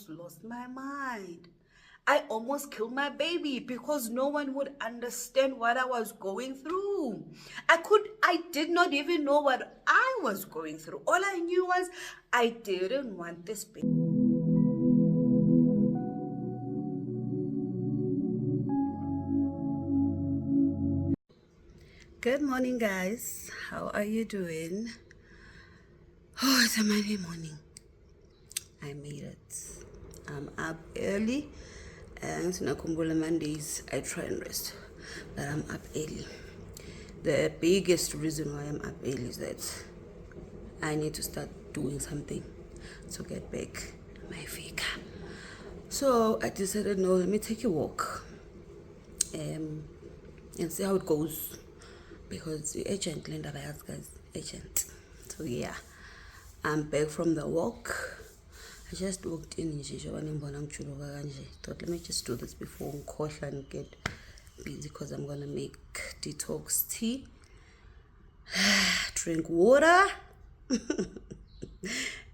almost lost my mind. I almost killed my baby because no one would understand what I was going through. I did not even know what I was going through. All I knew was I didn't want this baby. Good morning, guys. How are you doing? Oh, it's a Monday morning. I made it. I'm up early. And Nakumbula Mondays, I try and rest, but I'm up early. The biggest reason why I'm up early is that I need to start doing something to get back my figure. So I decided, no, let me take a walk and see how it goes, because the agent, Linda Bias, guys, agent. So yeah, I'm back from the walk. I just walked in thought, let me just do this before and get busy, because I'm gonna make detox tea, drink water.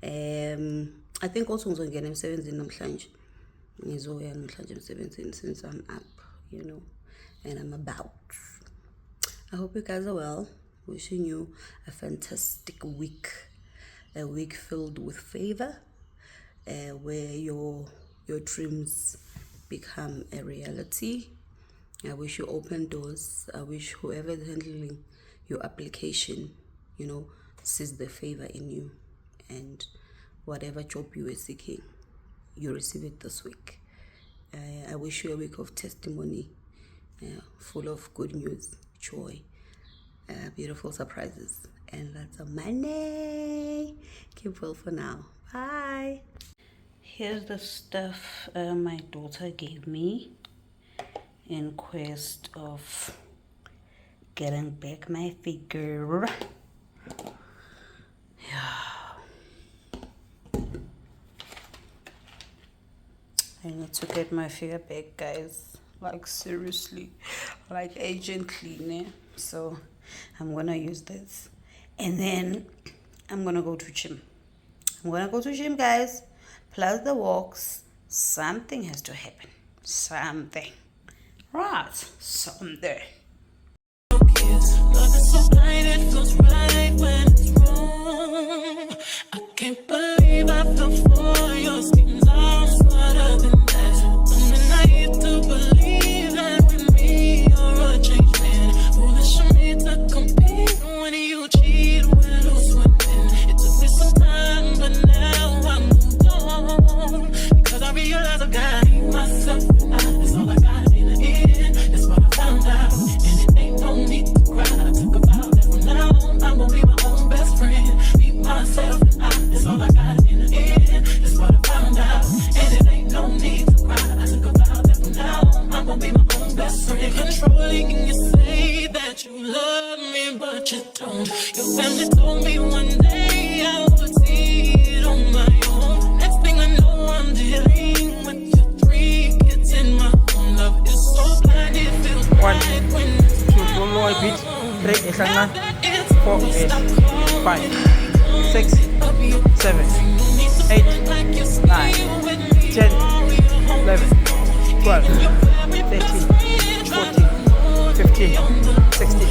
I think also ngizongena emsebenzini namhlanje. Ngizoya namhlanje emsebenzini since I'm up, and I'm about. I hope you guys are well. Wishing you a fantastic week, a week filled with favor. Where your dreams become a reality. I wish you open doors. I wish whoever is handling your application, sees the favor in you, and whatever job you were seeking, you receive it this week. I wish you a week of testimony, full of good news, joy, beautiful surprises, and lots of money. Keep well for now. Bye. Here's the stuff my daughter gave me in quest of getting back my figure. Yeah. I need to get my figure back, guys. Like seriously. Like urgently, né? So I'm gonna use this. And then I'm gonna go to gym. Guys. Plus the walks. Something has to happen. Something. Right. Someday. Love is so blind, it feels right when it's wrong. I can't believe I fell for your schemes. I'm smarter than that. And I used to believe that with me you're a changed man. Foolish of me to compete when you cheat, when who's winning. It took me some time, but now I'm moved on. Because I realize I got myself, and that's all I got in the end. That's what I found out, and it ain't no need to cry. I took a vow that from now on I'm gonna be my own best friend. Be myself, and that's all I got in the end. That's what I found out, and it ain't no need to cry. I took a vow that from now on I'm gonna be my own best friend. Controlling, you say that you love me, but you don't. Your family told me one day I would see it on my own. Next thing I know, I'm dealing with your 3 kids in my own. Love is so blind, it feels right when it's One more beat. 3, 4, 5, 6, 7, 8, 9, 10, 11, 12, 13, 14, 15, 16,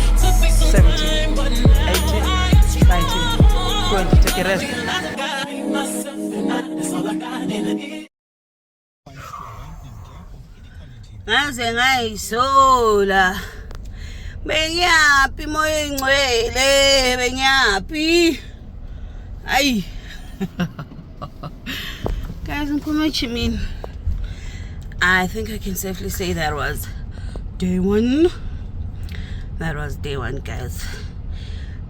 17, 18, 19, 20. Take a rest. Ngaze ngayisola. Bengiyapi moya engcwele, bengiyapi. Ayi. Guys, ngikume. I think I can safely say that was day 1. That was day 1, guys.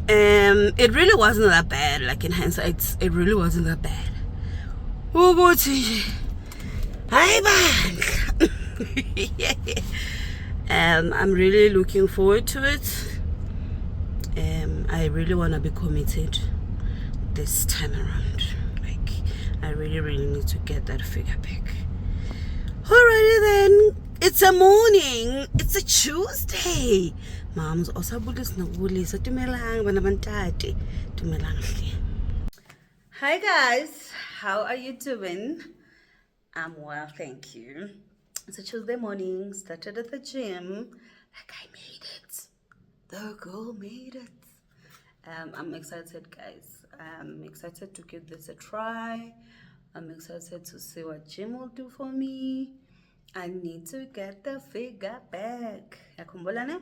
It really wasn't that bad. Like in hindsight, it really wasn't that bad. Hi, I'm really looking forward to it. I really want to be committed this time around. Like, I really need to get that figure back. Alrighty then, it's a morning. It's a Tuesday. Moms, osabulisa nokubulisa tumelanga bana bantate tumelanga. Hi guys, how are you doing? I'm well, thank you. It's a Tuesday morning, started at the gym. Like I made it. The girl made it. I'm excited, guys. I'm excited to give this a try. I'm excited to see what gym will do for me. I need to get the figure back. Yakhumbula ne?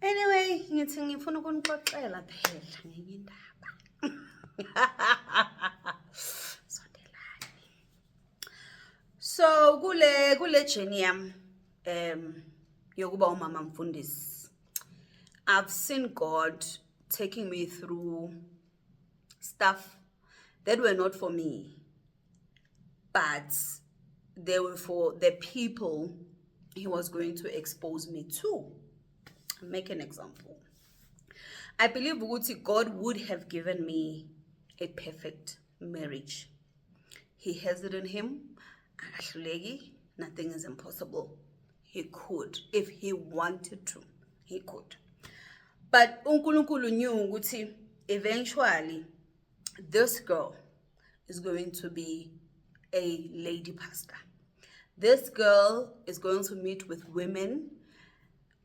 Anyway, ngithi ngifuna ukunixoxela phela ngenye indaba. Sondelani. So kule journey yami yokuba umama mfundisi, I've seen God taking me through stuff that were not for me, but they were for the people He was going to expose me to. I'll make an example. I believe ukuthi God would have given me a perfect marriage. He has it in Him. Akahluleki, nothing is impossible. He could, if He wanted to, He could. But uNkulunkulu knew ukuthi eventually this girl is going to be a lady pastor. This girl is going to meet with women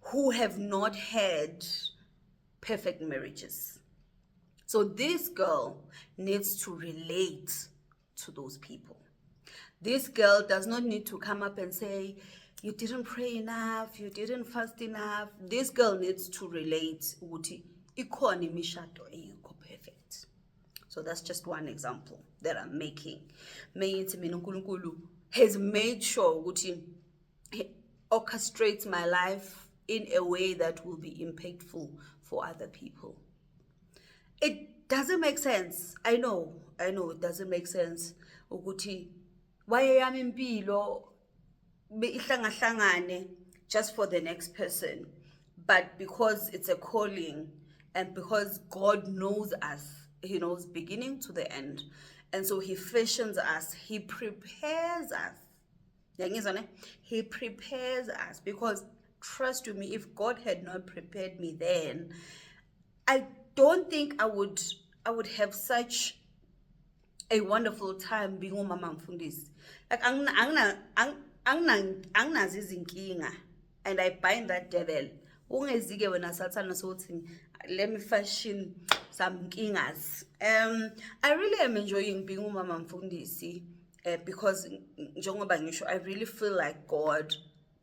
who have not had perfect marriages. So this girl needs to relate to those people. This girl does not need to come up and say, you didn't pray enough, you didn't fast enough. This girl needs to relate ukuthi ikhona imishado engekho perfect. So that's just one example that I'm making. Meyithi mina uNkulunkulu has made sure ukuthi He orchestrates my life in a way that will be impactful for other people. It doesn't make sense. I know it doesn't make sense ukuthi wayeyami impilo ihlangahlangane just for the next person, but because it's a calling and because God knows us, He knows beginning to the end, and so He fashions us, He prepares us. He prepares us, because trust me, if God had not prepared me then, I don't think I would have such a wonderful time being umama mfundisi. Like anginazo izinkinga, and I bind that devil. Ungezike wena sathana sothi let me fashion some kingas. I really am enjoying being umama mfundisi because njengoba ngisho, I really feel like God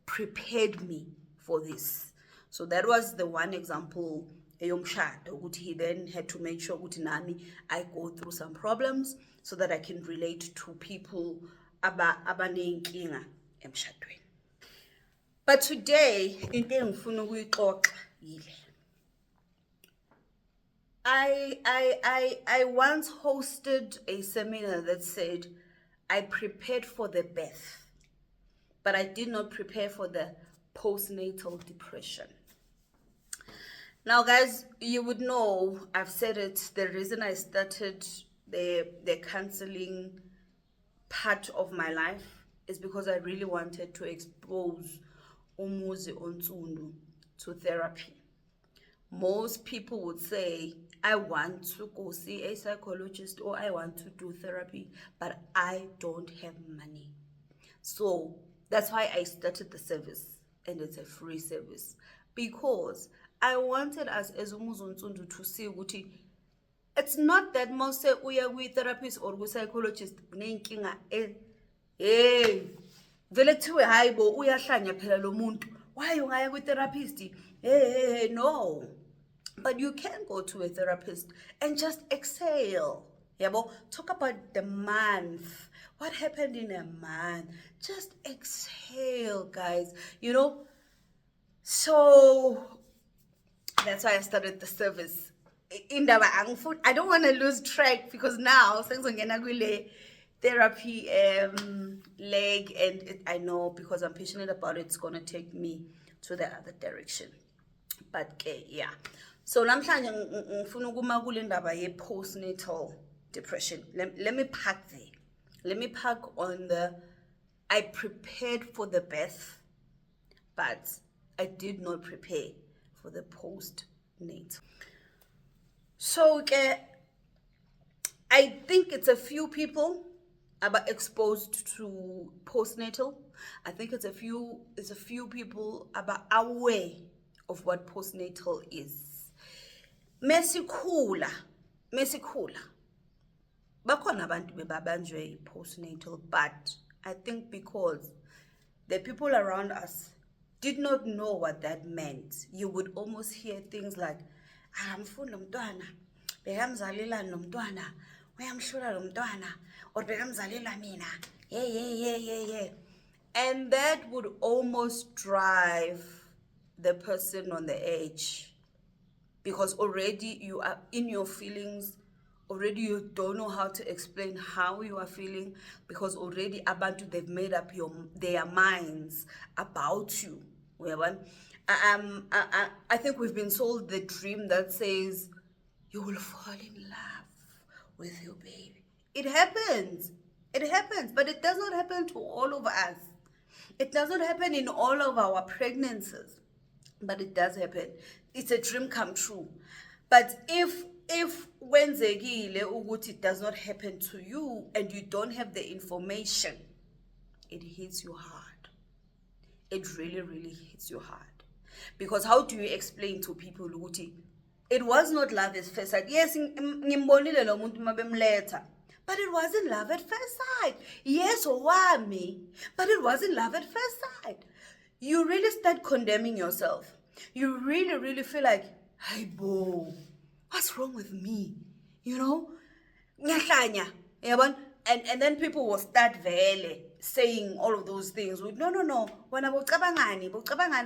prepared me for this. So that was the one example eyomshado ukuthi He then had to make sure ukuthi nami I go through some problems so that I can relate to people abanenkinga emshadweni. But today into engifuna ukuyixoxa yile. I once hosted a seminar that said I prepared for the birth, but I did not prepare for the postnatal depression. Now, guys, you would know, I've said it, the reason I started the counseling part of my life is because I really wanted to expose umuzi onsundu to therapy. Most people would say, I want to go see a psychologist or I want to do therapy, but I don't have money. So that's why I started the service, and it's a free service, because I wanted us as umuzi onsundu to see ukuthi it's not that most say uya kwi-therapist or kwi-psychologist nenkinga hey vele kuthiwe hayi bo uyahlanya phela lo muntu, why ungaya kwi-therapist? Hey, no. But you can go to a therapist and just exhale. Yabo, talk about the month. What happened in a month? Just exhale, guys. So that's why I started the service. I don't want to lose track, because now sengizongena kule therapy leg, and I know because I'm passionate about it, it's gonna take me to the other direction. But yeah. So namhlanje ngifuna ukuma kule ndaba ye postnatal depression. Let me park there. Let me park on the I prepared for the birth, but I did not prepare for the postnatal. So I think it's a few people about exposed to postnatal. I think it's a few people about aware of what postnatal is. Mesikhula. Bakhona abantu bebabanjwe postnatal, but I think because the people around us did not know what that meant. You would almost hear things like, amfuna umntwana, bekamzalela nomntwana, uyamhlula lo mntwana, or bekamzalela mina. Yeah. And that would almost drive the person on the edge, because already you are in your feelings. Already you don't know how to explain how you are feeling, because already abantu, they've made up their minds about you. I think we've been sold the dream that says you will fall in love with your baby. It happens, but it does not happen to all of us. It does not happen in all of our pregnancies, but it does happen. It's a dream come true. But if wenzekile ukuthi it does not happen to you and you don't have the information, it hits you hard. It really hits you hard. Because how do you explain to people ukuthi it was not love at first sight? Yes, ngimbonile lo muntu mabemletha, but it wasn't love at first sight. Yes, wami, but it wasn't love at first sight. You really start condemning yourself. You really feel like, hey, bo, what's wrong with me? You know? And then people will start saying all of those things with, no, wena bocabangani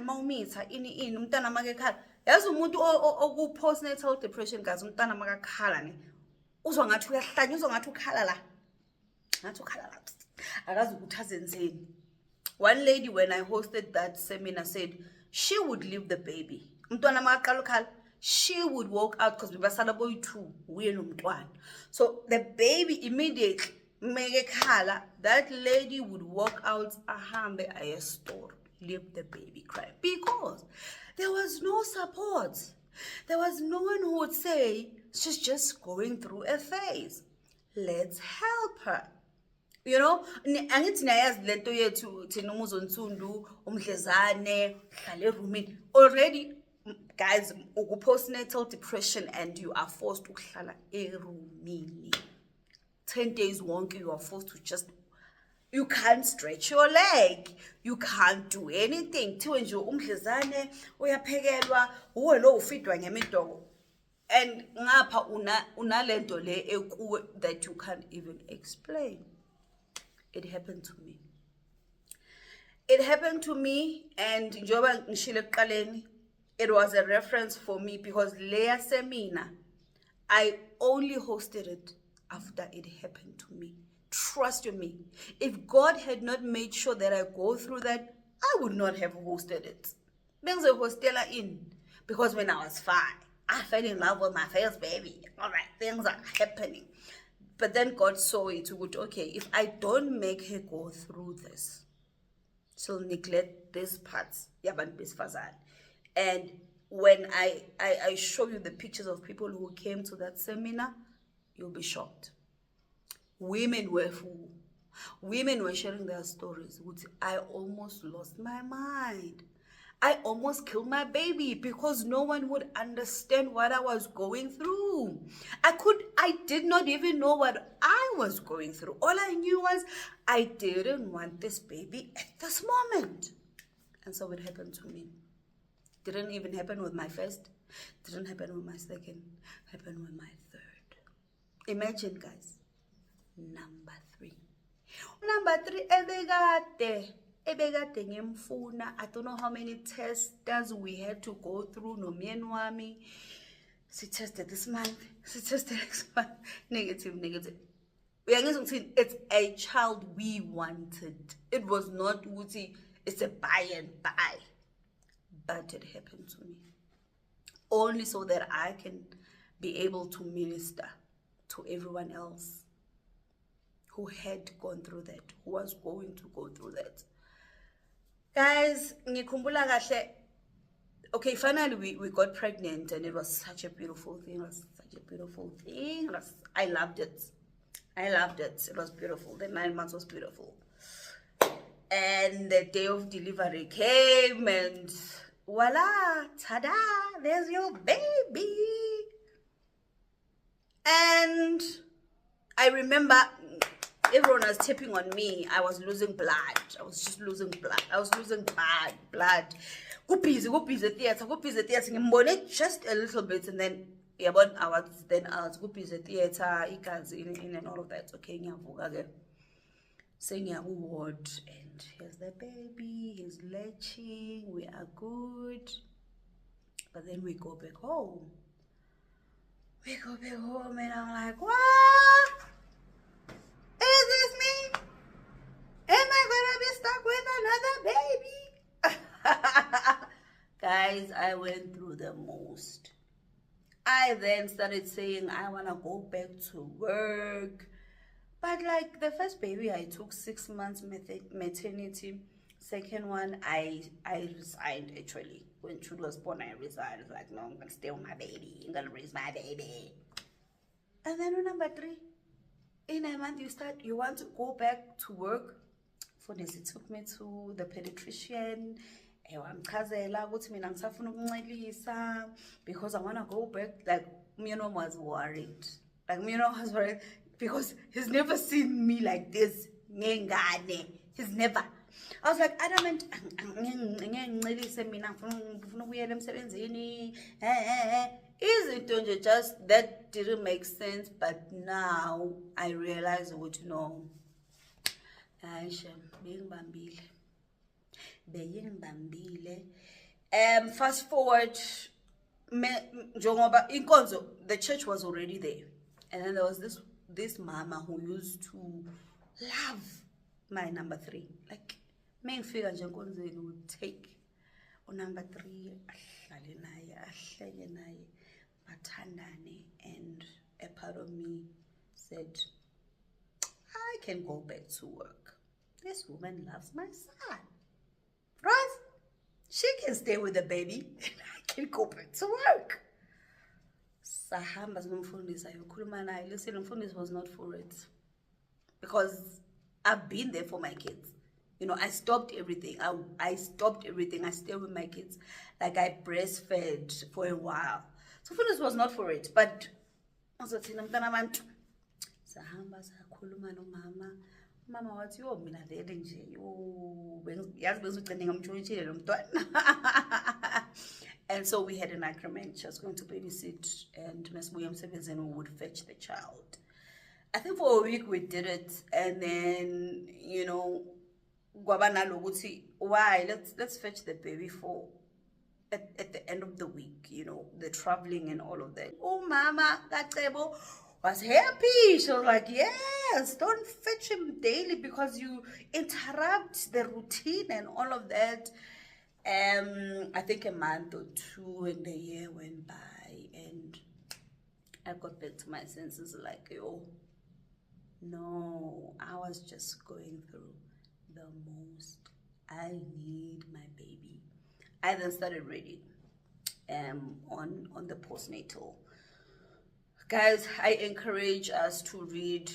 mawumitha ini umntana makekhala. Yazi umuntu postnatal depression guys, umntana makakhala ne uzwa ngathi uyahlanya, uzwa ngathi ukhala la, akazi ukuthi azenzeni. One lady, when I hosted that seminar, said she would leave the baby. Umntwana makaqala ukhala, she would walk out because bebasala boyi-2 uye nomntwana. So the baby immediately megekhala, that lady would walk out, ahambe aye store, leave the baby cry, because there was no support. There was no one who would say she's just going through a phase. Let's help her. You know, angithi nayazi lento yethu thina umuzonsundu umdlezane hlale roomini. Already guys, postnatal depression and you are forced to hlala erumini. 10 days wonke, you are forced to just, you can't stretch your leg, you can't do anything. Thiwe nje umdlezane uyaphekelwa, uwe lo ufidwa ngemidogo. And ngapha unalento le ekuwe that you can't even explain. It happened to me. It happened to me, and njoba ngishile ekuqaleni, it was a reference for me because leya seminar, I only hosted it after it happened to me. Trust me, if God had not made sure that I go through that, I would not have hosted it. Benze hostela in, because when I was 5, I fell in love with my first baby. All right, things are happening. But then God saw it, okay, if I don't make her go through this, she'll neglect this part. And when I show you the pictures of people who came to that seminar, you'll be shocked. Women were full. Women were sharing their stories. I almost lost my mind. I almost killed my baby because no one would understand what I was going through. I did not even know what I was going through. All I knew was I didn't want this baby at this moment. And so it happened to me. Didn't even happen with my first. Didn't happen with my second. Happened with my third. Imagine, guys. Number 3. Number 3, ebekade ngimfuna. I don't know how many tests we had to go through. Nomyeni wami. She tested this month. She tested next month. Negative. It's a child we wanted. It was not Uzi. It's a buy and buy. But it happened to me. Only so that I can be able to minister to everyone else who had gone through that, who was going to go through that. Guys, ngikhumbula kahle. Okay, finally we got pregnant, and it was such a beautiful thing. I loved it. I loved it. It was beautiful. The 9 months was beautiful. And the day of delivery came, and voila, ta-da, there's your baby. And I remember everyone was tapping on me. I was losing blood. I was just losing blood. I was losing blood. Go busy theater. Ngimbone just a little bit, and then yeah, but I was go busy theater, in and all of that. Okay, ngiyavuka ke. Ward, and here's the baby. He's latching. We are good. But then we go back home. And I'm like, what? Is this me? Am I gonna be stuck with another baby? Guys, I went through the most. I then started saying I wanna go back to work. But like the first baby, I took 6 months maternity. Second one, I resigned actually. When Trude was born, I resigned. I was like, no, I'm gonna stay with my baby. I'm gonna raise my baby. And then on number 3, in a month you want to go back to work. For this, it took me to the pediatrician. Because I want to go back. Like, was worried. Like, was worried because he's never seen me like this. He's never. I was like, adamant. Isn't just that didn't make sense, but now I realize what you know. Fast forward, the church was already there, and then there was this mama who used to love my number 3. Like, main figure would take on number 3, and a part of me said, I can go back to work. This woman loves my son, right? She can stay with the baby and I can go back to work. Sahamba ngumfundisi ayokhuluma naye. Listen, umfundisi was not for it, because I've been there for my kids. I stopped everything. I stopped everything. I stayed with my kids. Like, I breastfed for a while. So umfundisi was not for it. But also sahamba sakhuluma nomama. Mama wathi yo mina vele nje yazi bezugcine ngamtshonishile lo mntwana. And so we had an agreement. She was going to babysit, and Miss William Sevenzen would fetch the child. I think for a week we did it, and then why let's fetch the baby for at the end of the week, the traveling and all of that. Oh, Mama Katebo was happy. She was like, yes, don't fetch him daily because you interrupt the routine and all of that. I think a month or 2 and the year went by, and I got back to my senses like, oh, no, I was just going through the most. I need my baby. I then started reading on the postnatal. Guys, I encourage us to read,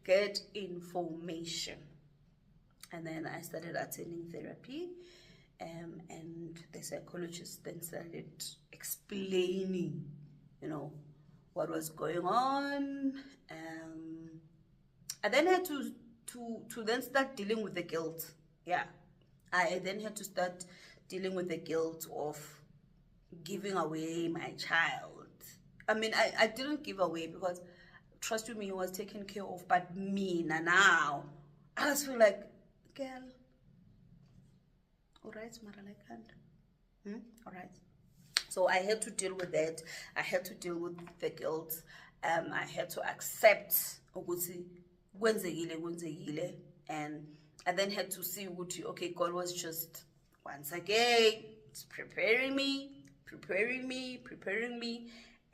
get information. And then I started attending therapy, and the psychologist then started explaining, what was going on. I then had to then start dealing with the guilt. Yeah, I then had to start dealing with the guilt of giving away my child. I mean, I didn't give away because, trust me, he was taken care of. But me now, I just feel like, girl, all right, Mara, I can't. All right. So I had to deal with that. I had to deal with the guilt. I had to accept ukuthi kwenzekile, and I then had to see ukuthi, okay, God was just once again preparing me,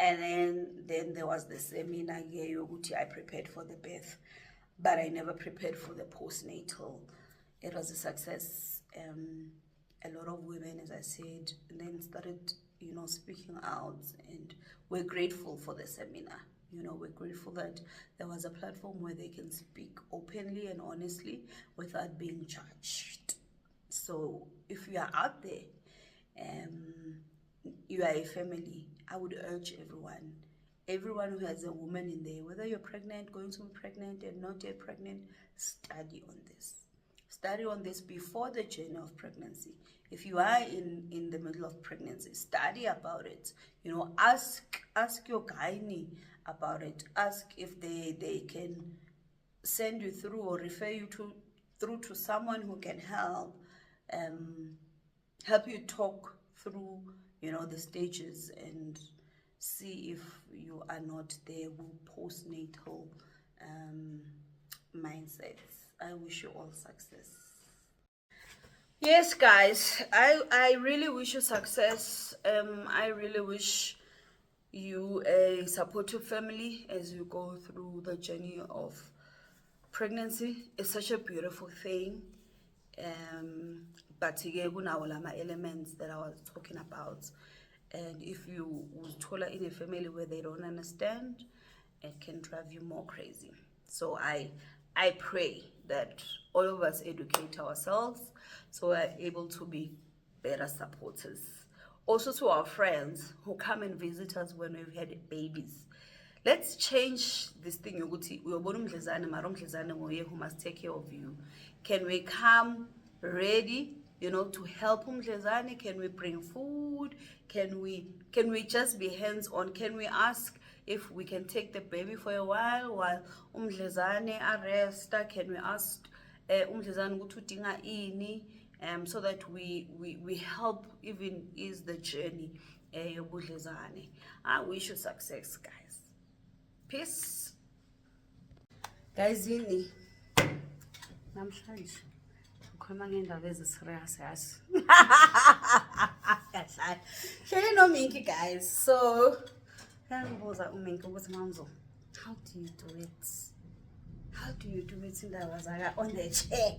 and then there was the seminar here ukuthi I prepared for the birth, but I never prepared for the postnatal. It was a success. A lot of women, as I said, and then started speaking out, and we're grateful for the seminar. we're grateful that there was a platform where they can speak openly and honestly without being judged. So if you are out there, you are a family, I would urge everyone who has a woman in there, whether you're pregnant, going to be pregnant, and not yet pregnant, study on this. Study on this before the journey of pregnancy. If you are in the middle of pregnancy, study about it. Ask your gynae about it. Ask if they can send you through or refer you through to someone who can help you talk through the stages and see if you are not there with postnatal mindsets. I wish you all success. Yes, guys, I really wish you success. I really wish you a supportive family as you go through the journey of pregnancy. It's such a beautiful thing. But elements that I was talking about. And if you would tola in a family where they don't understand, it can drive you more crazy. So I pray that all of us educate ourselves so we're able to be better supporters. Also to our friends who come and visit us when we've had babies. Let's change this thing. Who must take care of you. Can we come ready, to help umdlezane? Can we bring food? Can we just be hands-on? Can we ask if we can take the baby for a while umdlezane aresta? Can we ask umdlezane ukuthi udinga ini, so that we help even ease the journey yobudlezane. I wish you success, guys. Peace. Guys, namhlanje ukhuluma ngendaba eziserious yazi. Hleli noMinky, guys. So ngibuza uMinky ukuthi mamzo, how do you do it? How do you do it indaba zaka on the chair?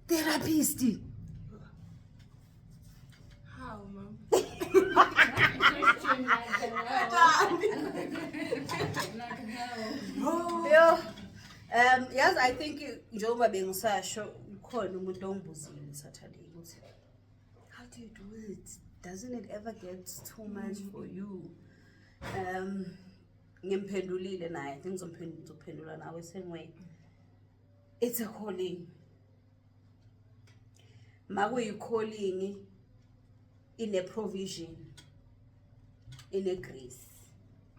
Therapist. How, mom? Yes, I think njengoba bengisasho ukhona umuntu ongibuzile Saturday ukuthi how do you do it? Doesn't it ever get too much for you? Ngimphendulile naye, I think ngizophendula nawe same way. It's a calling. Makuyi calling in a provision, in a grace.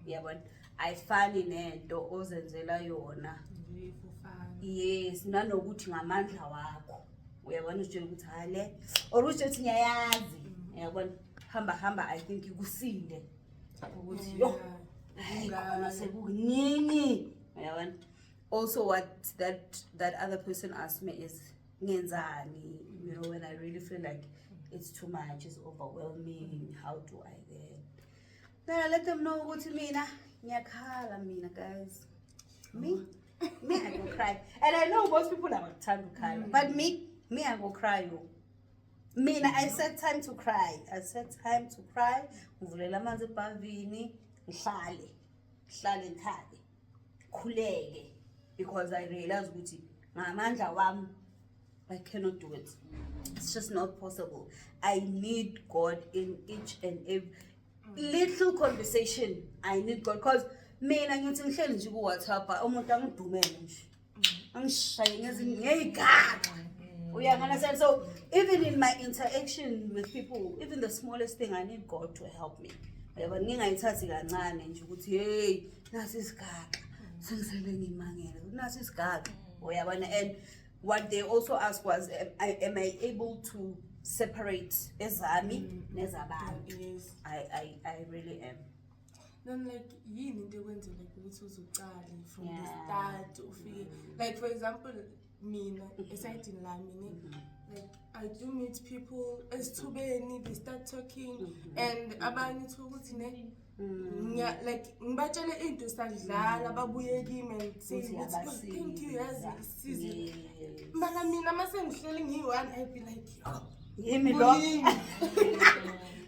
Yabona, ayifani nento ozenzela yona. Yes, nanokuthi ngamandla wakho. Uyabona utshela ukuthi hale or uthi ngiyayazi. Uyabona, hamba I think ikusinde ukuthi yo ngana sekukunini. Uyabona. Also what that other person asked me is ngenzani, when I really feel like it's too much, it's overwhelming, how do I then I let them know ukuthi mina ngiyakhala mina, guys. Me I go cry. And I know most people have time to cry, but me I go cry. I set time to cry. Ngivulela amanzi ebhavini, ngihlale ngikhale, khuleke, because I realize ukuthi ngamandla wami I cannot do it. It's just not possible. I need God in each and every little conversation. I need God, because mina ngithi ngihleli nje ku WhatsApp umuntu angidumele nje angishaye ngezinto ngeyigaba. Understand? So even in my interaction with people, even the smallest thing, I need God to help me. Yabo ngingayithathi kancane nje ukuthi hey nasi isigaba sengisele ngimangele nasi isigaba. Uyabona. And what they also asked was, am I able to separate ezami nezabantu? Yes. I really am. Then like yini into ekwenzela ukuthi uzuqale from the start ufike, like for example mina esayidini lami like I do meet people esithubeni, they start talking and abanye ukuthi ne like ngibatshele into sadlala babuye kimi and say thank you yazi isize mana mina mase ngihleli ngiyi-one I be like yo yimi lo.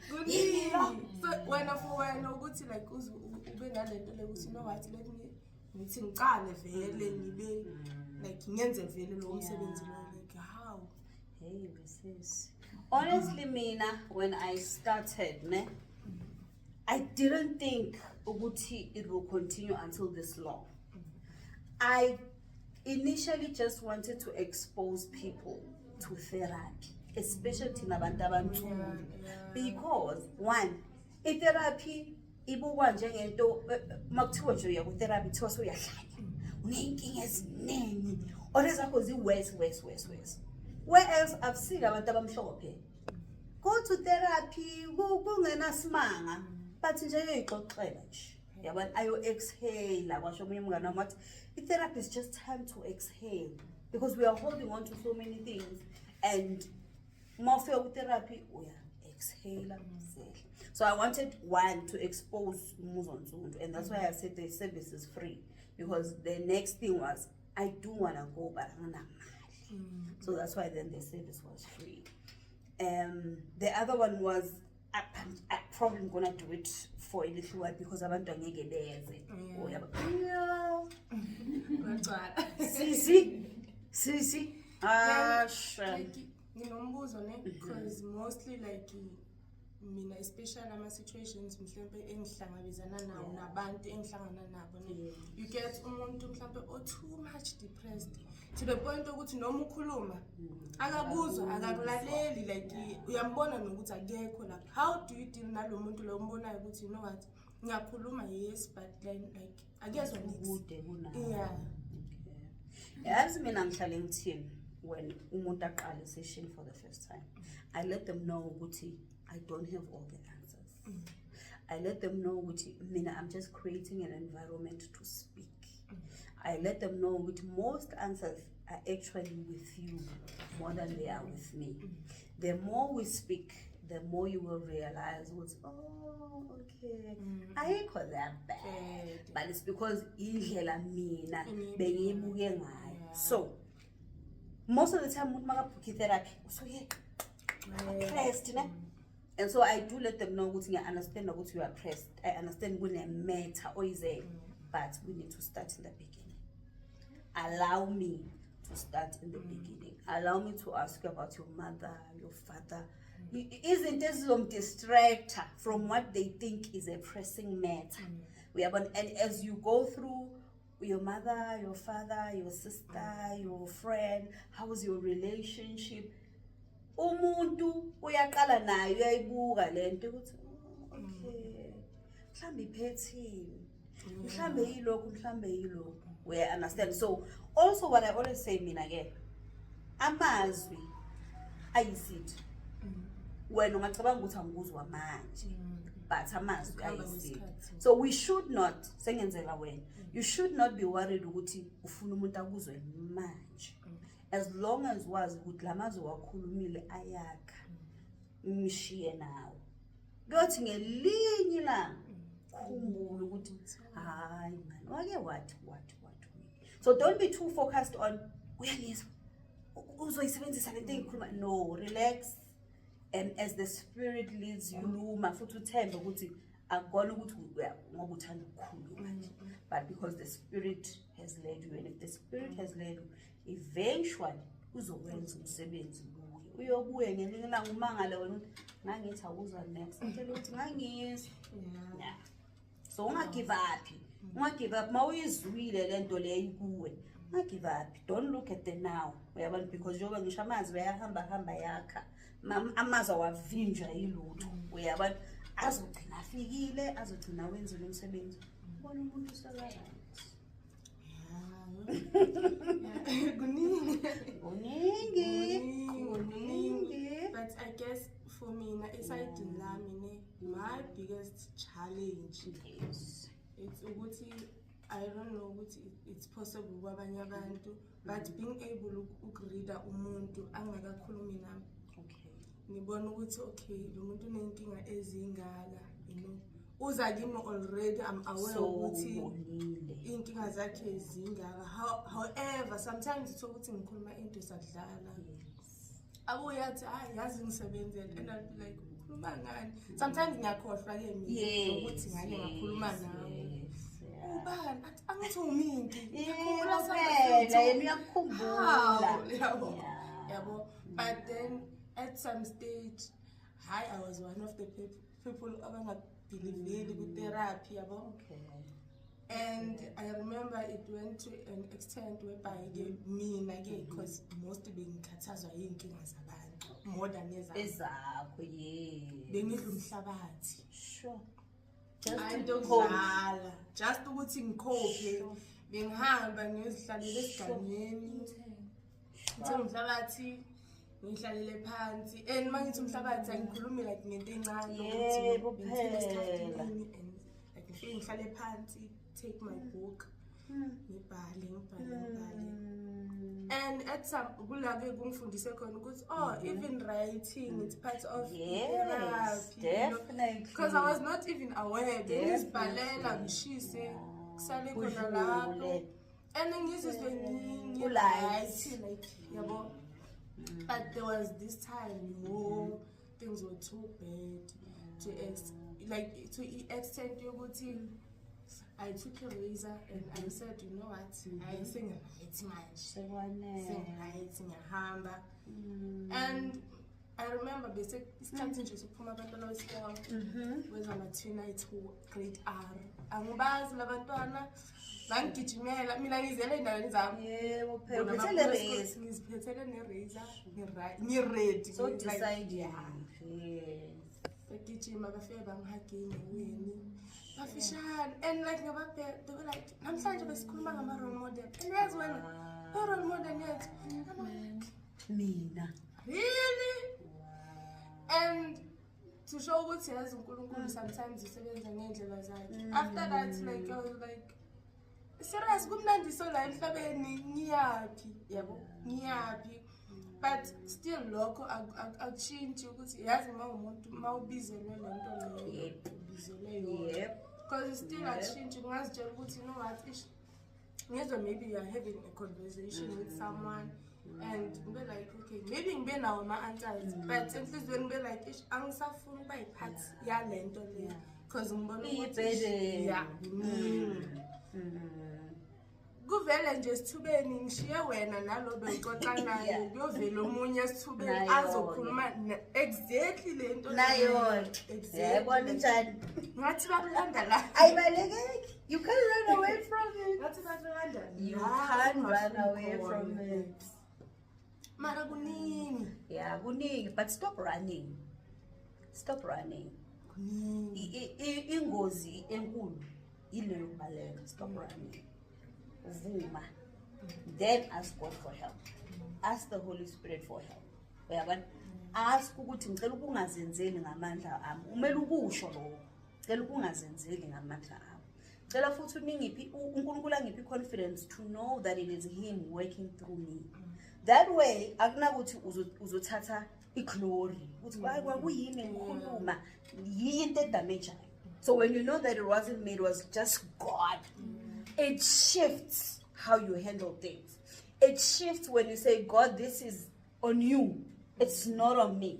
kuningi. So wena for wena ukuthi like ube nalento le ukuthi you know what, let me ngithi ngiqale vele ngibe like ngenze vele lo msebenzi lo, like how. Hey, sis. Honestly, Mina, when I started, ne, I didn't think ukuthi it will continue until this long. I initially just wanted to expose people to therapy, especially thina bantu abansundu, because one, therapy ibukwa njengento makuthiwa nje uya ku-therapy kuthiwa sewuyahlanya uney'nkinga eziningi or ezakho zi-worse. Whereas I've seen abantu abamhlophe go to therapy kungenasimanga but nje uyayixoxela nje yabona ayo-exhale kwasho omunye umngane wami wathi i-therapy is just time to exhale because we are holding on to so many things and uma ufika ku-therapy uya-exhale. So I wanted one to expose Muzonzundu, and that's why I said the service is free, because the next thing was I do want to go but I'm not mad. So that's why then the service was free. The other one was I'm probably gonna do it for a little while because I want to get there. Sisi. Sure. Nginombuzo ne, because mostly like mina especially ama situations mhlambe engihlangabezana nawo nabantu engihlangana nabo ne, you get umuntu mhlambe too much depressed to the point ukuthi noma ukhuluma akakuzwa akakulaleli, like uyambona nokuthi akekho lapha. How do you deal nalo muntu lo umbonayo ukuthi you know what, ngiyakhuluma yes but then like akezwa niks. As mina ngihlale ngithini when umuntu aqala session for the first time, I let them know ukuthi I don't have all the answers. I let them know ukuthi mina I'm just creating an environment to speak. I let them know that most answers are actually with you more than they are with me. The more we speak, the more you will realize what's, oh, okay, I ain't call that bad. But it's because indlela mina bengibuke ngayo. So most of the time when I book therapy, so pressed, and so I do let them know what you understand what you are pressed. I understand when a matter or is a, but we need to start in the beginning. Allow me to start in the beginning. Allow me to ask you about your mother, your father. Isn't this some distractor from what they think is a pressing matter? And as you go through your mother, your father, your sister, your friend, how's your relationship? Umuntu uyaqala nayo uyayibuka lento ukuthi okay mhlambe iphethini mhlambe yilokhu we understand. So also what I always say mina ke amazwi ayisithi wena ungacabanga ukuthi angikuzwa manje but amazwi ayisithi. So we should not sengenzela wena, you should not be worried ukuthi ufuna umuntu akuzwe manje. As long as wazi ukuthi lamazwi wakhulumile ayakha ngishiye nawo kuyothi ngelinye ilanga khumbula ukuthi hayi man wake what. So don't be too focused on uyangizwa uzoyisebenzisa lento engikhuluma. No, relax, and as the spirit leads you noma futhi uthembe ukuthi akukona ukuthi ngoba uthanda ukukhuluma nje, but because the spirit has led you, and if the spirit has led you, eventually uzokwenza umsebenzi kuye uyobuye ngelinye ilanga umangale wena ukuthi ngangithi awuzwa next ngitshela ukuthi ngangizwa. So ungagive up mawuyizwile lento leyo ikuwe, ungagive up. Don't look at the now uyabona, because njengoba ngisho amazwi ayahamba yakha amazwi awavinjwa yilutho uyabona, azogcina afikile azogcina wenza lo msebenzi ubona umuntu usala But I guess for me, aside my biggest challenge is it's ukuthi I don't know ukuthi it's possible kwabanye abantu, but being able ukuread umuntu angakakhulumi nami. Ngibona ukuthi okay lo muntu unenkinga ezingaka, you know, uza kimi already I'm aware ukuthi inkinga zakhe zingaka. However sometimes it's ukuthi ngikhuluma into sakudlala abuyathi yazi ngisebenzele, and I'll be like ngikhuluma ngani. Sometimes ngiyakhohlwa ke mina ukuthi ngake ngakhuluma nawe. Ubani athi angithi uminti. Ngikhumbula phela yena uyakukhumbula. Yabo. But then at some stage I was one of the people abangabelieveli ku therapy yabo. Okay. And I remember it went to an extent whereby mina ke because most bengikhathazwa yinkinga zabantu more than ezakho bengidla umhlabathi. Sure. Just ukuthi ngikhophe bengihamba ngizihlalele esigangeni ngithe umhlabathi ngihlalele phansi and mangithi umhlabathi angikhulumi like ngento encane ukuthi ngihlale phansi, take my book ngibhale. And at some kulake kungifundise khona ukuthi even writing it's part of therapy. Definitely. Because I was not even aware bengizibhalela ngishise kusale khona lapho and ngizizwe ngilight like yabo. But there was this time things were too bad to extent yokuthi I took a razor and I said, you know what, I sing right ngiyahamba. And I remember basic isikhathi nje sokuphuma abantwana besikole kwezamathina ethu grade R. Angibazi labantwana bangigijimela mina ngizele endaweni zami. Yebo phela ngiziphethe ne-razor ngi-ready so decide bagijima bafike bangihagile wini bafishane and like they were like namhlanje besikhuluma ngama-role model and yazi wena role model yethu I'm like mina really. And to show ukuthi yazi uNkulunkulu sometimes isebenza ngendlela zakhe. After that like I was like serious kumnandi so la emhlabeni ngiyaphi yabo ngiyaphi. But still lokho akushintshi ukuthi yazi umuntu mawubizelwe lento leyo ubizelwe yona because still akushintshi ungazitshela ukuthi you know what ngizwe maybe you are having a conversation with someone and be like okay maybe ngibe nawo ama-answers but enhlizweni ngibe like angisafuni ukuba yiphathi yalento leyo because ngibona ukuthi kuvele nje esithubeni ngishiye wena nalo bengixoxa naye kuyovela omunye esithubeni azokhuluma exactly lento nayo yayibona njani ngathi bakulanda la ayibalekeki. You can't run away from it. ngathi bakulanda You can't run away from it. Mara kuningi kuningi but stop running ingozi enkulu ileyo baleka. Stop running. Vuma. Then ask God for help. Ask the Holy Spirit for help. Uyabona? Ask ukuthi ngicela ukungazenzeli ngamandla ami. Umele ukusho lokho. Ngicela ukungazenzeli ngamandla ami. Ngicela futhi uningiphi uNkulunkulu angiphi confidence to know that it is him working through me. That way akunakuthi uzothatha iglory. Ukuthi kwakuyimi ngikhuluma yinto edamageayo. So when you know that it wasn't me, it was just God. It shifts how you handle things. It shifts when you say, God, this is on you. It's not on me.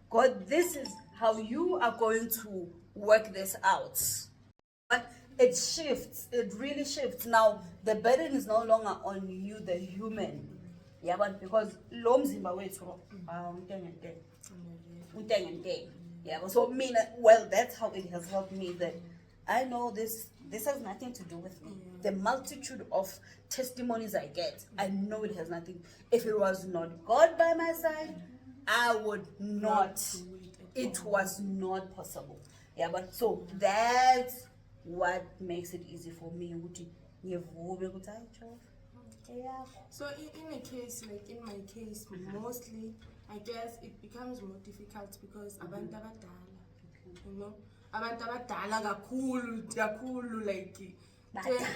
God, this is how you are going to work this out. But it shifts. It really shifts. Now, the burden is no longer on you, the human. Yeah, but because lomzimba wethu yeah, so well, that's how it has helped me that I know this has nothing to do with me. The multitude of testimonies I get, I know it has nothing. If it was not God by my side, I would not. It was not possible. Yeah, but so that's what makes it easy for me. So in a case, like in my case, mostly, I guess it becomes more difficult because abantu abadala, you know, abantu abadala kakhulu like badala.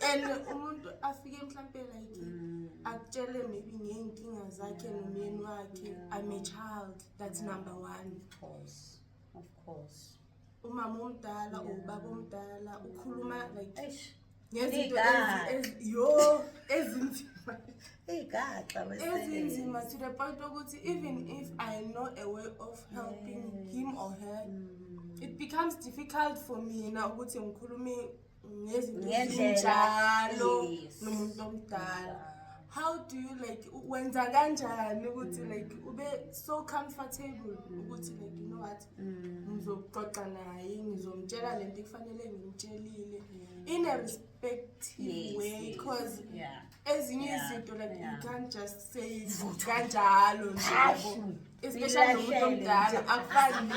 And umuntu afike mhlambe like akutshele maybe ngeenkinga zakhe nomyeni wakhe. I'm a child. That's number one. Of course. Umama omdala ubaba omdala ukhuluma like ngezinto ezinzima. ezinzima to the point ukuthi even if I know a way of helping him or her, it becomes difficult for me now ukuthi ngikhulume ngezinto ezinjalo nomuntu omdala. How do you like wenza kanjani ukuthi like ube so comfortable ukuthi like you know what ngizoxoxa naye ngizomtshela lento ekufanele ngimtshelile in a respectful way, because ezinye izinto like you can't just say it kanjalo nje, especially nomuntu omdala akufani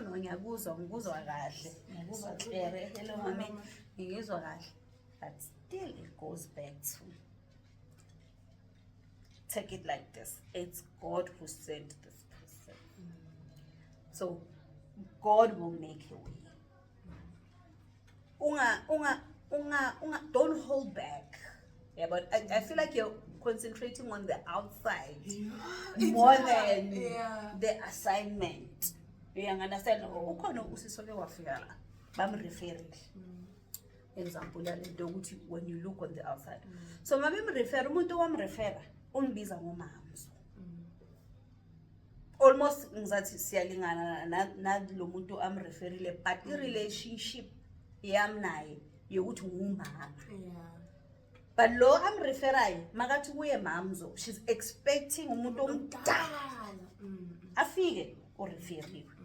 no ngiyakuzwa kahle, ngiyakuzwa clear. Hello mami, ngiyizwa kahle, but still it goes back to take it like this. It's God who sent this person. So God will make a way. Don't hold back. Yeah, but I feel like you're concentrating on the outside more than the assignment. You understand? Ukhona usisoke wafika la bamreferile. Example lento ukuthi when you look on the outside. So mabimrefer umuntu wamrefera ungibiza ngomamzo. Almost ngizathi siyalingana nalo muntu amreferile, but I relationship yami naye yokuthi ngumama. But lo amreferayo makathi kuye mamzo, she's expecting umuntu omdala afike oreferiwe.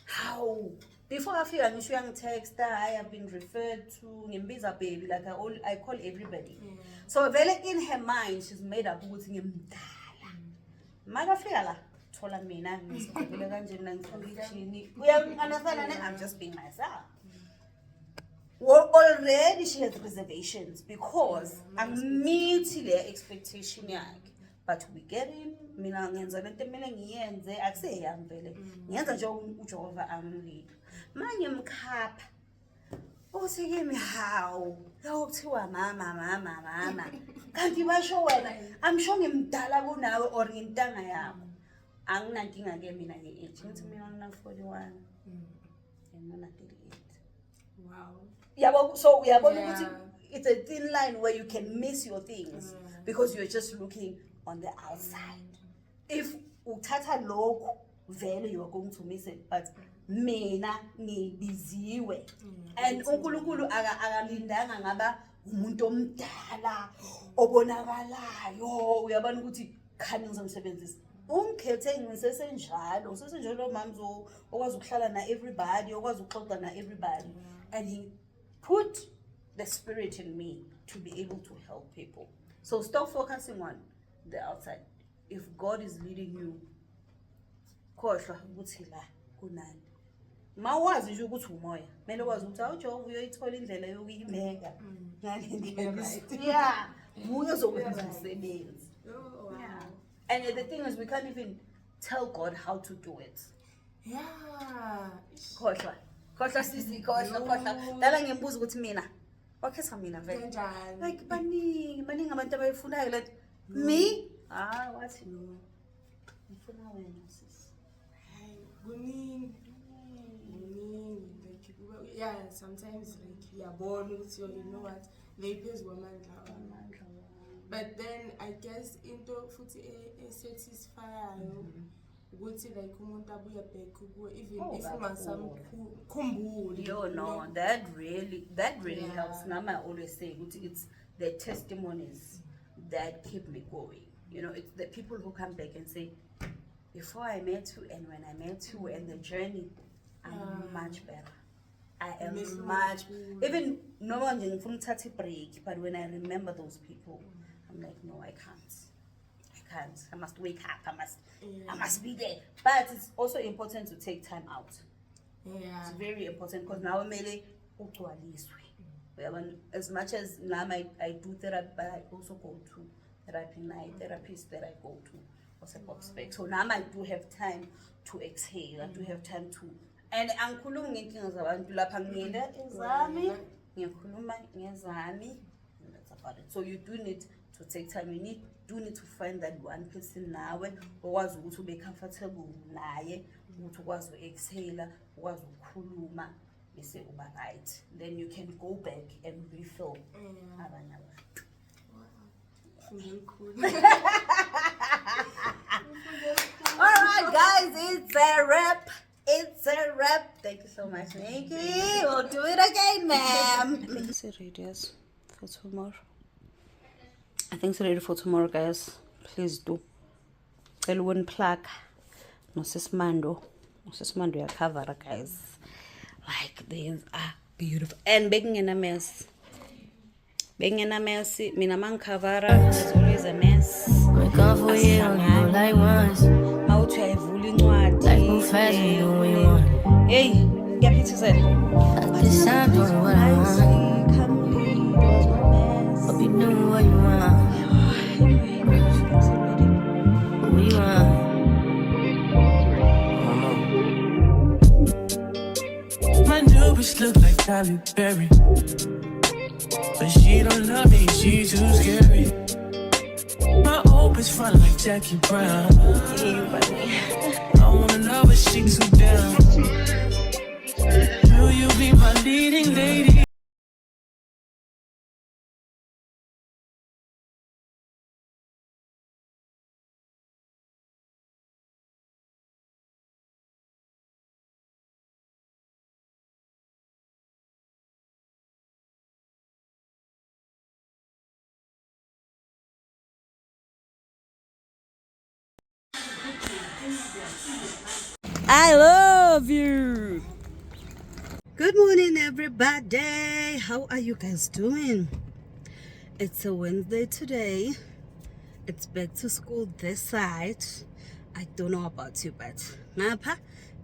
How? Before I feel ngisho uyangitext, I have been referred to ngimbiza baby, like I call everybody. So vele in her mind she's made up ukuthi ngimdala. Makafika la thola mina ngisikhumbule kanje mina ngifike understand? I'm just being myself. Well, already she has reservations because I'm meeting their expectation yakhe. But we get in, mina ngenza lento mina ngiyenze akuseyami vele. Ngiyenza nje uJehova angilida. Manje mkhapha. Uthi kimi how? Yokuthiwa mama. Kanti basho wena, I'm sure ngimdala kunawe or ngintanga yakho. Anginankinga ke mina nge-age. Ngithi mina ngina 41. Ngina 38. Wow. So it's a thin line where you can miss your things because you're just looking on the outside. If uthatha lokho vele you are going to miss it, but mina ngibiziwe and uNkulunkulu akalindanga ngaba umuntu omdala obonakalayo uyabona ukuthi khani ngizomsebenzisa umkhethe ngisesenjalo usesenjalo mamzo okwazi ukuhlala na everybody okwazi ukuxoxa na everybody, and he put the spirit in me to be able to help people. So stop focusing on the outside. If God is leading you, khohlwa ukuthi la kunani. Mawazi nje ukuthi umoya, kumele wazi ukuthi awuJehova uyoyithola indlela yokuyimeka. Yeah, uyozokwenza umsebenzi. Yeah. And the thing is, we can't even tell God how to do it. Yeah. Khohlwa sisi khohlwa. Dala ngiyembuza ukuthi mina wakhetha mina vele. Like baningi abantu abayifunayo let me wathi no. Ngifuna wena sisi. Kuningi. Like yeah, sometimes like uyabona ukuthi you know what leyiphezulu kwamandla. But then I guess into futhi satisfyayo ukuthi like umuntu abuye back kuwe even if ungasamkhumbuli. No, that really helps. Now I always say it's the testimonies that keep me going. You know, it's the people who come back and say, before I met you and when I met you and the journey, I'm much better. I am much even no one ngifuna ukuthatha break, but when I remember those people, I'm like, no, I can't. I must wake up. I must be there. But it's also important to take time out. Yeah. It's very important because now mele ugcwaliswe. As much as now I do therapy, but I also go to therapy night, therapist that I go to was a box back. So now I do have time to exhale. I do have time to and angikhulumi ngenkinga zabantu lapha ngiyele ezami ngikhuluma ngezami. That's about it. So you do need to take time. You do need to find that one person nawe okwazi ukuthi ube comfortable naye ukuthi ukwazi exhale ukwazi ukukhuluma bese uba right. Then you can go back and refill. Alright guys, it's a wrap. It's a wrap. Thank you so much, Nikki. We'll do it again, ma'am. It's ready for tomorrow. I think it's ready for tomorrow, guys. Please do. Cela unplug. Nosismando yakhavara, guys. Like these are beautiful. And baking in a mess. Baking in a mess. Mina mankhavara is always a mess. Wake up for you, only like once. How to ivula incwadi. Like move fast and do what you want. Hey, ngiyaphithi At this time, doing what I want. Hope you knew what you want. What you want. My new bitch look like Halle Berry, but she don't love me, she too scary. My old bitch front like Jackie Brown. I wanna know if she too down. Will you be my leading lady? I love you. Good morning, everybody. How are you guys doing? It's a Wednesday today. It's back to school this side. I don't know about you, but Napa,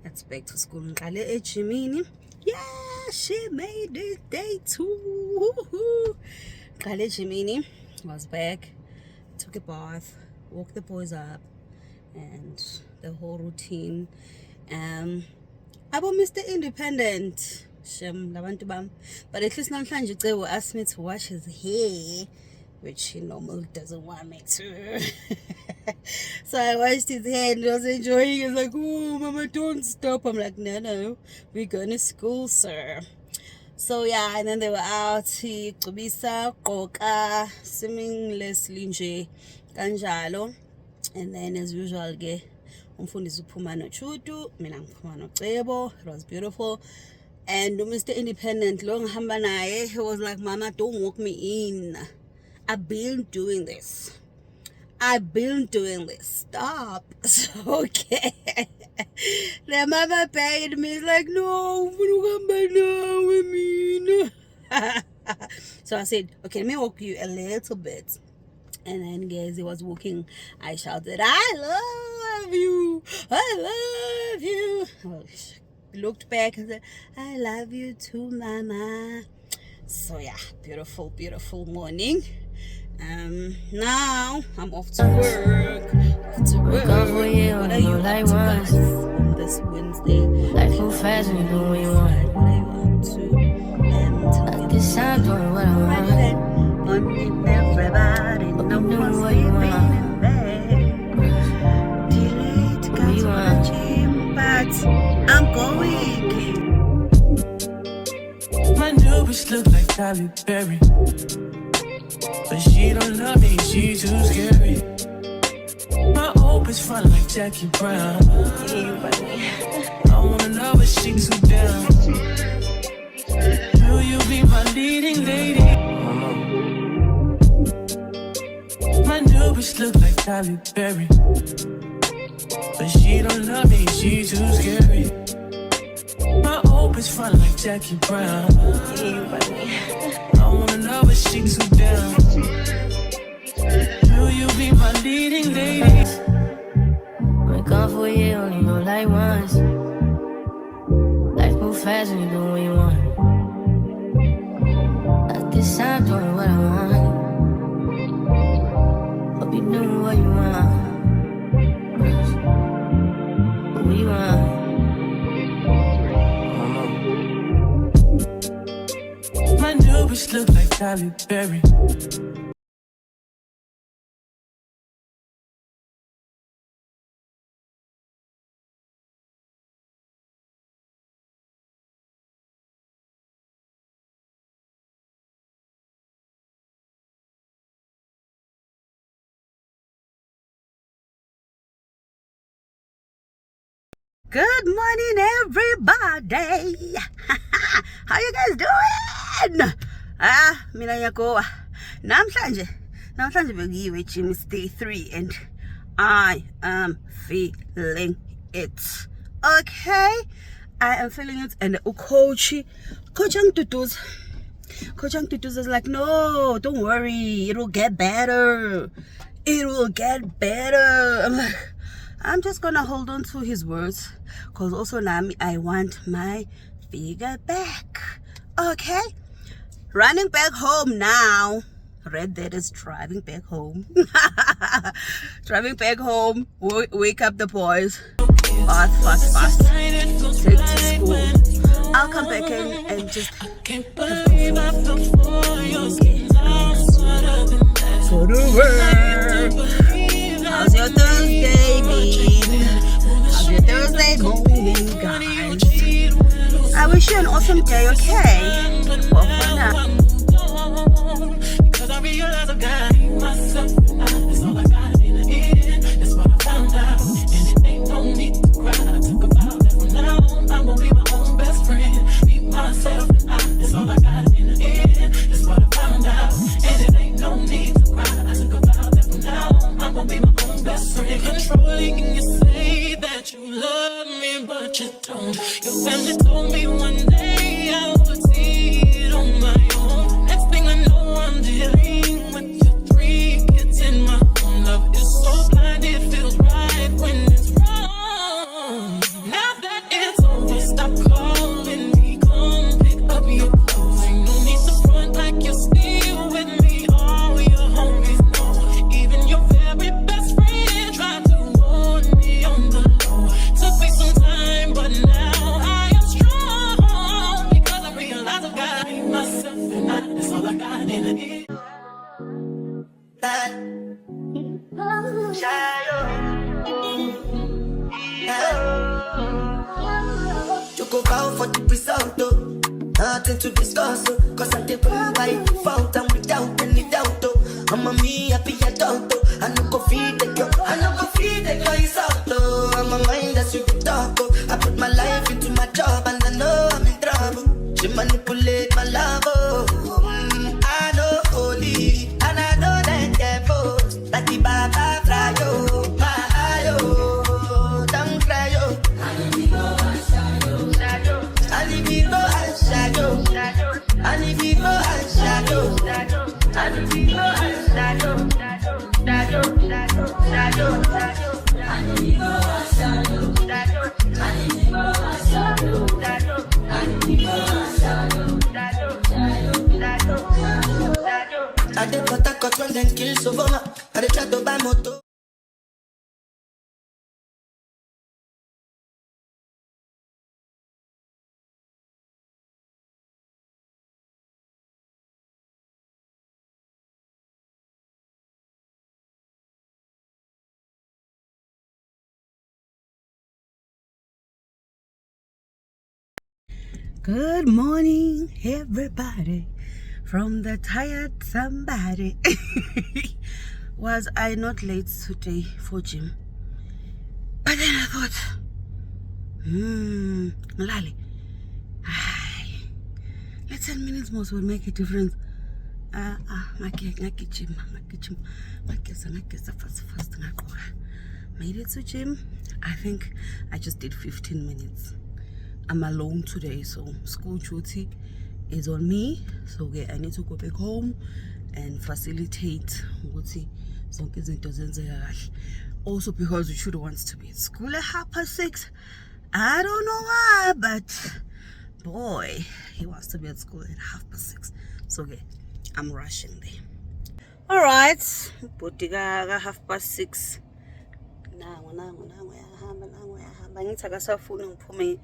it's back to school. Ngale ejimini. Yeah, she made it day 2. Ngale ejimini was back, took a bath, woke the boys up, and the whole routine. Abo Mr. Independent. Shem labantu bam. But at least namhlanje uCebo asked me to wash his hair, which he normally doesn't want me to. So I washed his hair and he was enjoying it. He's like, oh, mama, don't stop. I'm like, no, we're going to school, sir. So yeah, and then they were out. He Kubisa, Koka, seamlessly nje, kanjalo. And then as usual, umfundisi uphuma noChutu, mina ngiphuma noCebo. It was beautiful. And Mr. Independent, lo ngihamba naye, he was like, mama, don't walk me in. I've been doing this. Stop. Okay. The mama begged me. He's like, no, with me. No. So I said, okay, let me walk you a little bit. And then, guys, he was walking. I shouted, I love you. Oh, looked back and said, I love you too, mama. So yeah, beautiful morning. Now I'm off to work. Wake up for you, What are you like up to, once. guys, on this Wednesday? Life move fast and do what you want. What are you up to? At this time, doing what I want. Morning, everybody. Hope No you knew more what you sleeping want. in bed. Delayed, got you to the want. gym, but I'm going. My new bitch look like Halle Berry, but she don't love me, she too scary. My old bitch front like Jackie Brown. I wanna know if she too down. Will you be my leading lady? My new bitch look like Halle Berry, but she don't love me, she too scary. My old bitch front like Jackie Brown. I wanna know if she too down. Will you be my leading lady? Wake up for you, only go like once. Life move fast and you do what you want. At this time, doing what I want. Hope you knew what you want. What you want. My new bitch look like Halle Berry, Good morning, everybody. How you guys doing? Mina yagoa. Namhlanje bekuyiwe gym. It's day 3 and I am feeling it. Okay, I am feeling it. And Coach Angtutuz is like, no, don't worry, it will get better. It will get better. I'm like, I'm just gonna hold on to his words, because also now I want my figure back. Okay, running back home now. Red Dead is driving back home. Driving back home. Wake up the boys. Fast. Take to school. I'll come back in and just have for the world. How's your Thursday, babe? How's your Thursday morning, guys? I wish you an awesome day, okay? Well, for now. Because I realize I got myself, that's all I got in the end. That's what I found out. And it ain't no need to cry. I took a vow that from now on, I'm gonna be my own best friend. Be myself, that's all I got in the end. That's what I found out. And it ain't no need to cry. I took a vow that from now on, I'm gonna be my own best friend. Controlling, you say that you love me, but you don't. Your family told me one day I would see it on my own. Next thing I know, I'm dealing with your 3 kids in my own. Love is so blind, it feels right when it's wrong. Now that it's over, stop calling me. Come pick up your clothes. Ain't no need to front like you're still with me. All your homies know. Even your very best friend tried to warn me on the low. Took me some time, but now I am strong. Because I realize I got myself and that's all I got in the end. You go bow for the result, though. Nothing to discuss, oh. Cause I did win by default and without any doubt, oh. I'm a me happy adult, oh. I no go feed the girl, it's out, oh. I'm a mind that's you can talk, oh. I put my life into my job and I know I'm in trouble. She manipulate my love, oh. I know holy, and I know that devil. Like the Baba fly, oh. My eye, oh. Don't cry, oh. And if you go and shadow, and if you go and shadow, and if you go and shadow, and if you go and shadow, and if you go and shadow, and if you go and shadow. I did what I got when them kills over. I did try to buy moto. Good morning, everybody, from the tired somebody. Was I not late today for gym? But then I thought, Lali, let's 10 minutes more will make a difference. Fast. Made it to gym. I think I just did 15 minutes. I'm alone today, so school duty is on me. So okay, I need to go back home and facilitate. Also because Uchudo wants to be at school at 6:30. I don't know why, but boy, he wants to be at school at 6:30. So okay, I'm rushing there. All right, Botiga 6:30. Ngithi akasafuni ngiphume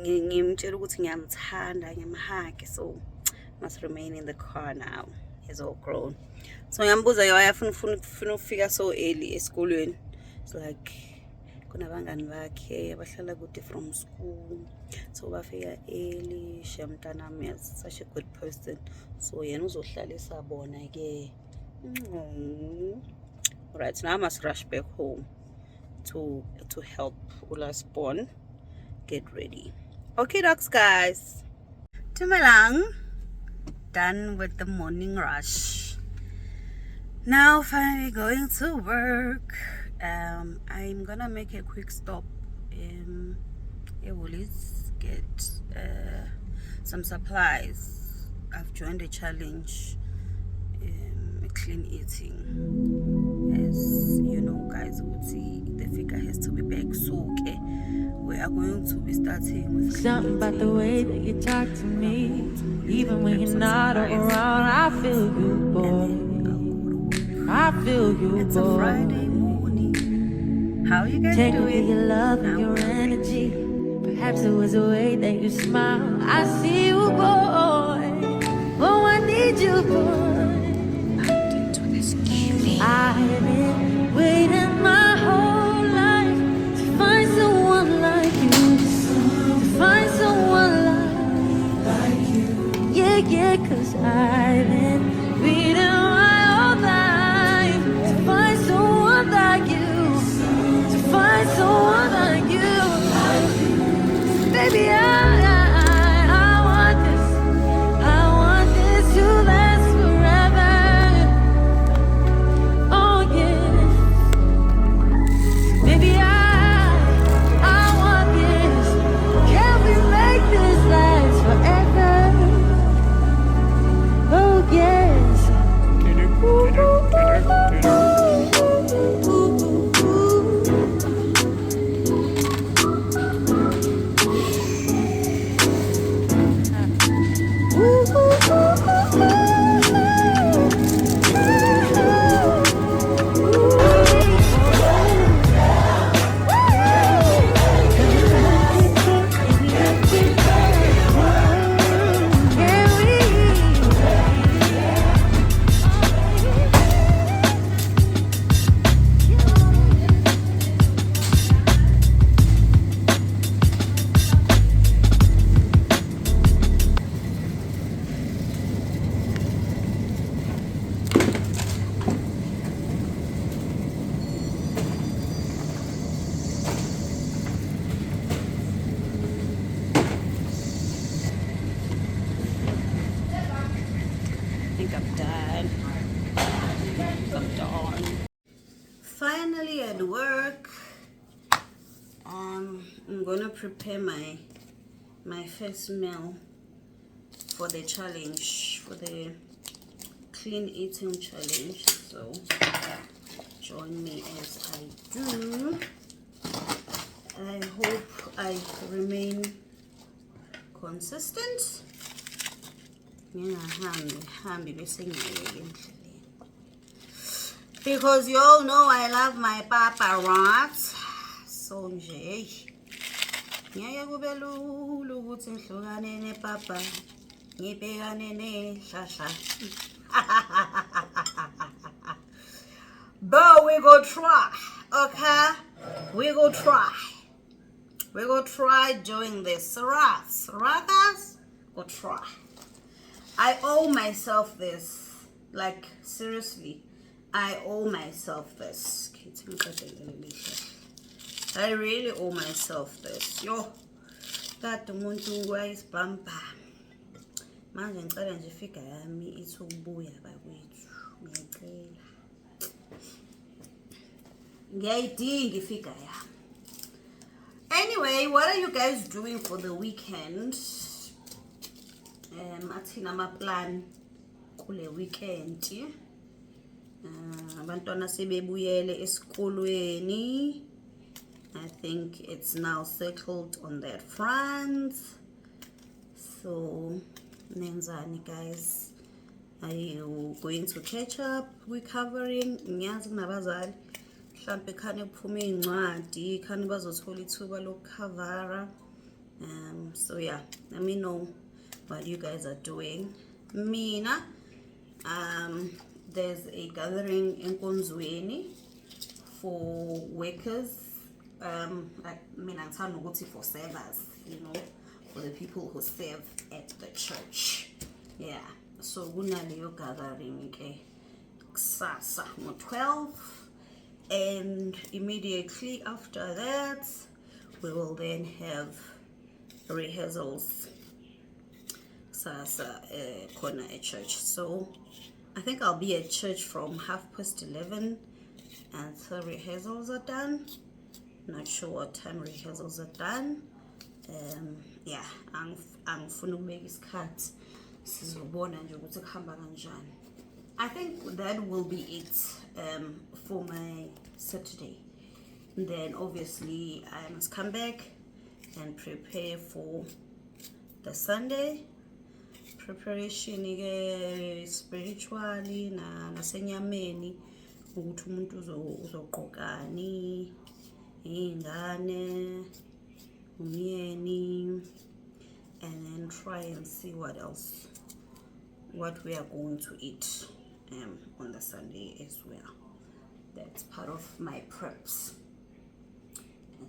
ngimtshela ukuthi ngiyamthanda ngimhage, so must remain in the car now. He's all grown. So ngiyambuza yaya funa ukufika so early esikolweni. It's like kunabangani bakhe abahlala kude from school, so bafika early. Shamtanami is such a good person, so yena uzohlalisa bona ke. Right now I must rush back home to help Ula spawn. get ready. Okay, dogs, guys. Tumalang, done with the morning rush. Now finally going to work. I'm gonna make a quick stop in Woolies, get some supplies. I've joined a challenge, clean eating. As you know, guys, would see the figure has to be back. So okay, we are going to be starting with Something about the way that you talk to me. Even when you're not around, I feel you, boy. I feel you, it's a Friday boy. morning. How you guys Take me doing? your love and your energy. Perhaps it was the way that you smile. I see you, boy. Oh, I need you, boy. I've been waiting my whole life to find someone like you. To find someone like you. Yeah, yeah, 'cause I've been waiting my whole life to find someone like you. To find someone like you. Baby, I want this to last forever. Oh yeah, baby, I want this. Can we make this last forever? Oh yes. I think I'm done. I'm done. Finally at work. I'm gonna prepare my first meal for the challenge, for the clean eating challenge. So join me as I do. I hope I remain consistent. Because you all know I love my papa, right? So nje ngeke kube lula ukuthi ngihlukane nepapa ngibhekane nehlahla. But we go try, okay? We go try doing this. Right, guys? Go try. I owe myself this. Like, seriously. I owe myself this. I really owe myself this. Yo. Kade umuntu wayisibhamba. Manje ngicela nje ifigure yami ithi ukubuya bakwethu. Ngiyacela. Ngiyayidinga ifigure yami. Anyway, what are you guys doing for the weekend? Athina amaplan kule weekend. Abantwana sebebuyele esikolweni. I think it's now settled on that front. So, nenzani guys? Are you going to catch up? Recovering? Ngiyazi kunabazali mhlambe khane kuphume incwadi, khane bazothola ithuba lokukhavara. So yeah, let me know what you guys are doing. Mina, there's a gathering in Konzweni for workers. I mean, I'm telling you, for servers, you know, for the people who serve at the church. Yeah, so kunaleyo gathering ke kusasa ngo-12, and immediately after that we will then have rehearsals sasa corner at church. So I think I'll be at church from 11:30 until rehearsals are done. Not sure what time rehearsals are done. Yeah, angifuna ukubeka isikhathi sizobona nje ukuthi kuhamba kanjani. I think that will be it for my Saturday. Then obviously I must come back and prepare for the Sunday. Preparation spiritually nasenyameni ukuthi umuntu uzogqokani, ingane, umyeni, and then try and see what we are going to eat on the Sunday as well. That's part of my preps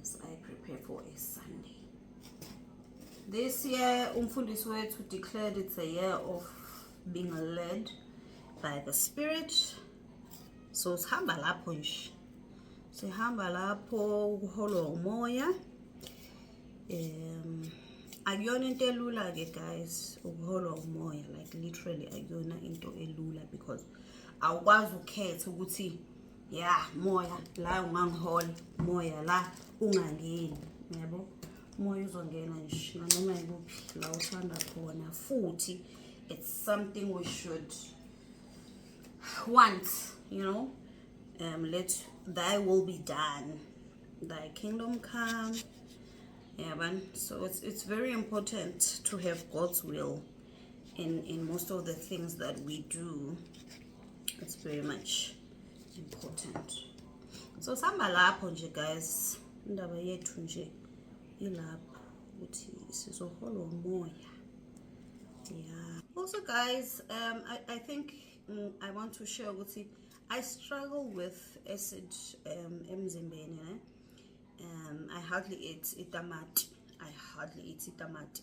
as I prepare for a Sunday. This year, umfundisi wethu declared it's a year of being led by the Spirit. So sihamba lapho nje. Sihamba lapho ukuholwa umoya. Akuyona into elula ke guys, ukuholwa umoya, like literally akuyona into elula because awukwazi ukhetha ukuthi yeah, moya la ungangihola, moya la ungangeni, yabo? Moya uzongena nje noma ikuphi la uthanda khona. Futhi it's something we should want, you know. Let thy will be done, thy kingdom come. Yeah, man. So it's very important to have God's will in most of the things that we do. It's very much important. So samba lapho nje guys, indaba yethu nje ilapho ukuthi sizoholwa umoya. Yeah. Also guys, I think I want to share ukuthi I struggle with acid emzimbeni. I hardly eat itamati.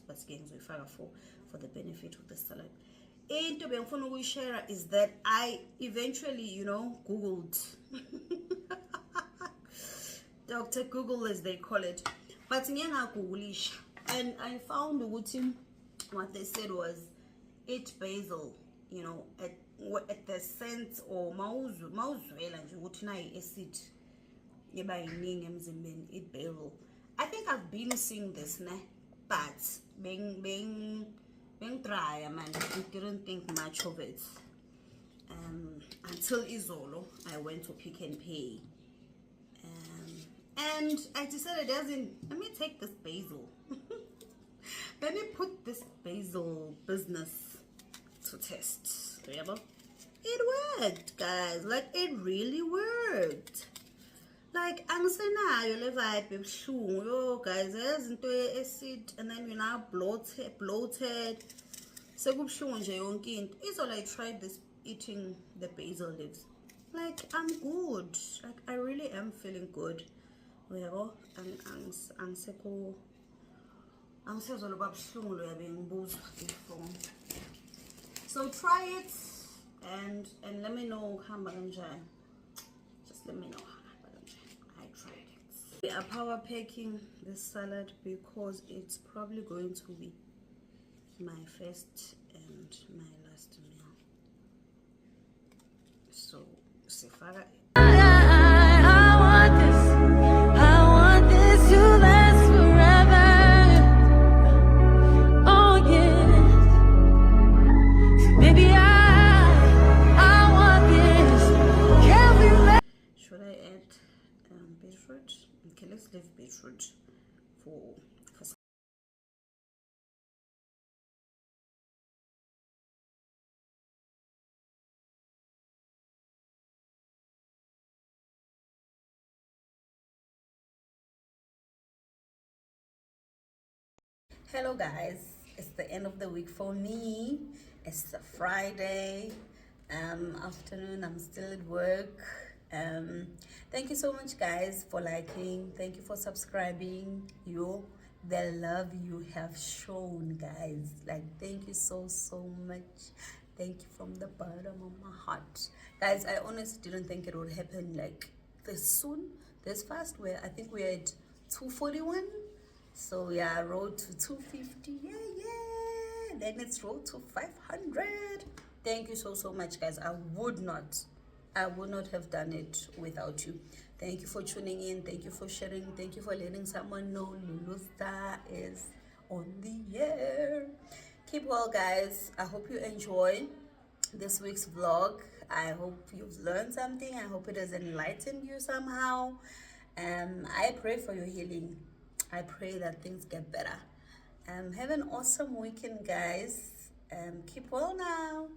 But again, for the benefit of the salad. Into bengifuna ukuyishare is that I eventually, you know, Googled Dr. Google as they call it. But ngiyangagooglisha and I found what they said was eat basil, you know, at the sense or mawuzwela nje ukuthi nayi acid yeba yiningi emzimbeni, eat basil. I think I've been seeing this, but being dry, man, I didn't think much of it until izolo I went to Pick and Pay, and I decided, let me take this basil. Let me put this basil business to test. Remember? It worked, guys. Like, it really worked. Like, angisenayo le vibe ebuhlungu. Yo, guys, there's into acid and then you're now bloated. Sekubuhlungu nje yonke into. It's all I tried this eating the basil leaves. Like, I'm good. Like, I really am feeling good. Yabo, angisekho loba buhlungu lo yabe ngibuzwa before. So try it and let me know hamba kanjani. Just let me know hamba kanjani. I tried it. We are power packing this salad because it's probably going to be my first and my last meal. So sifaka beetroot. Okay, let's leave beetroot for Hello guys, it's the end of the week for me. It's a Friday afternoon. I'm still at work. Thank you so much guys for liking. Thank you for subscribing. The love you have shown, guys. Like, thank you so much. Thank you from the bottom of my heart, guys. I honestly didn't think it would happen like this soon, this fast. Where I think we're at 241 So yeah, road to 250. Yeah. Then it's road to 500. Thank you so much, guys. I would not have done it without you. Thank you for tuning in. Thank you for sharing. Thank you for letting someone know Lulu Star is on the air. Keep well, guys. I hope you enjoy this week's vlog. I hope you've learned something. I hope it has enlightened you somehow. I pray for your healing. I pray that things get better. Have an awesome weekend, guys. Keep well now.